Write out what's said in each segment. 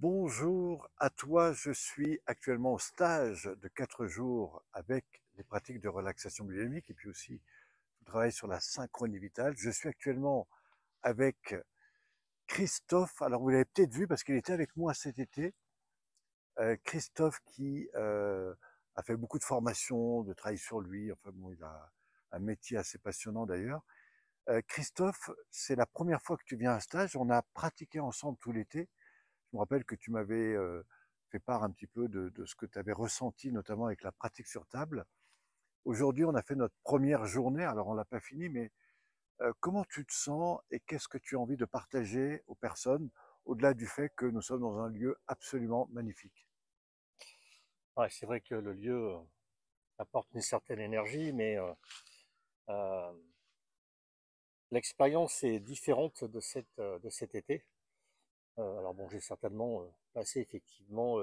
Bonjour à toi, je suis actuellement au stage de 4 jours avec les pratiques de relaxation biodynamique et puis aussi je travaille sur la synchronie vitale. Je suis actuellement avec Christophe, alors vous l'avez peut-être vu parce qu'il était avec moi cet été. Christophe qui a fait beaucoup de formations, de travail sur lui, enfin bon, il a un métier assez passionnant d'ailleurs. Christophe, c'est la première fois que tu viens à un stage, on a pratiqué ensemble tout l'été. Je me rappelle que tu m'avais fait part un petit peu de ce que tu avais ressenti, notamment avec la pratique sur table. Aujourd'hui, on a fait notre première journée, alors on l'a pas fini, mais comment tu te sens et qu'est-ce que tu as envie de partager aux personnes, au-delà du fait que nous sommes dans un lieu absolument magnifique? Ouais, c'est vrai que le lieu apporte une certaine énergie, mais euh, l'expérience est différente de cet été. Alors bon, j'ai certainement passé effectivement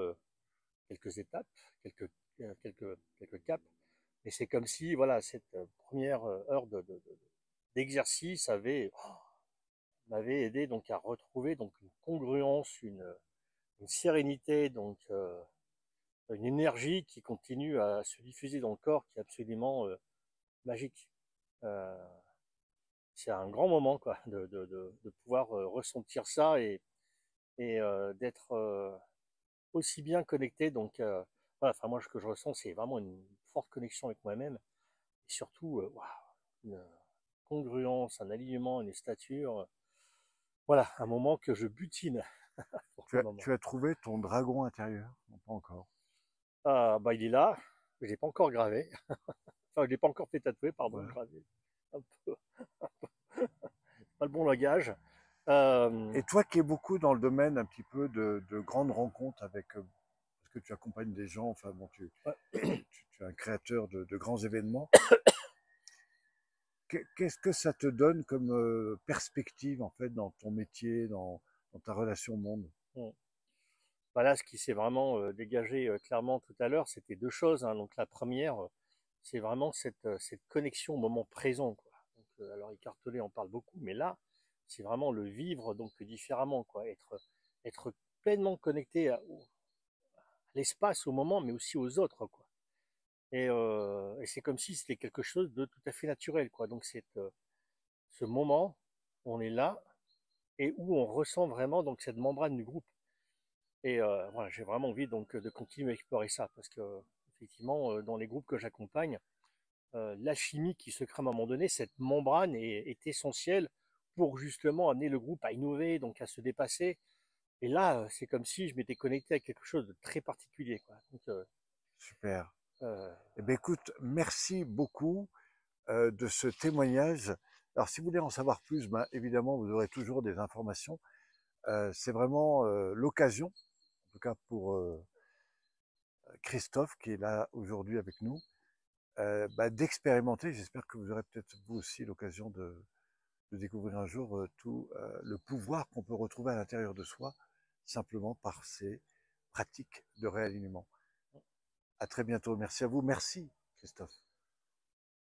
quelques étapes, quelques, quelques caps, mais c'est comme si voilà, cette première heure d'exercice m'avait aidé donc à retrouver donc une congruence, une sérénité, donc une énergie qui continue à se diffuser dans le corps, qui est absolument magique. Euh, c'est un grand moment quoi, de pouvoir ressentir ça et d'être aussi bien connecté. Donc, voilà, enfin, moi, ce que je ressens, c'est vraiment une forte connexion avec moi-même et surtout waouh, une congruence, un alignement, une stature. Voilà, un moment que je butine pour Tu le as, moment. tu as trouvé ton dragon intérieur? Non, pas encore. Ah, bah, il est là, je l'ai pas encore gravé. Enfin, je l'ai pas encore fait tatouer, pardon, Voilà. gravé. Un peu, pas le bon langage. Euh, Et toi qui es beaucoup dans le domaine un petit peu de grandes rencontres avec, parce que tu accompagnes des gens, enfin bon, tu es un créateur de grands événements. Qu'est-ce que ça te donne comme perspective en fait dans ton métier, dans ta relation au monde? ouais. Voilà, ce qui s'est vraiment dégagé clairement tout à l'heure, c'était deux choses, hein. Donc la première, c'est vraiment cette connexion au moment présent, quoi. Donc, alors écartelé en parle beaucoup, mais là, c'est vraiment le vivre donc différemment, quoi. Être pleinement connecté à l'espace, au moment, mais aussi aux autres, quoi. Et c'est comme si c'était quelque chose de tout à fait naturel, quoi. Donc ce moment, on est là et où on ressent vraiment donc cette membrane du groupe. Et voilà, j'ai vraiment envie donc de continuer à explorer ça parce que effectivement, dans les groupes que j'accompagne, l'alchimie qui se crée à un moment donné, cette membrane est essentielle pour justement amener le groupe à innover, donc à se dépasser. Et là, c'est comme si je m'étais connecté à quelque chose de très particulier, quoi. Donc, Super. euh, Eh bien, écoute, merci beaucoup de ce témoignage. Alors, si vous voulez en savoir plus, ben, évidemment, vous aurez toujours des informations. C'est vraiment l'occasion, en tout cas pour Christophe, qui est là aujourd'hui avec nous, bah, d'expérimenter. J'espère que vous aurez peut-être vous aussi l'occasion de découvrir un jour tout le pouvoir qu'on peut retrouver à l'intérieur de soi, simplement par ces pratiques de réalignement. À très bientôt. Merci à vous. Merci, Christophe.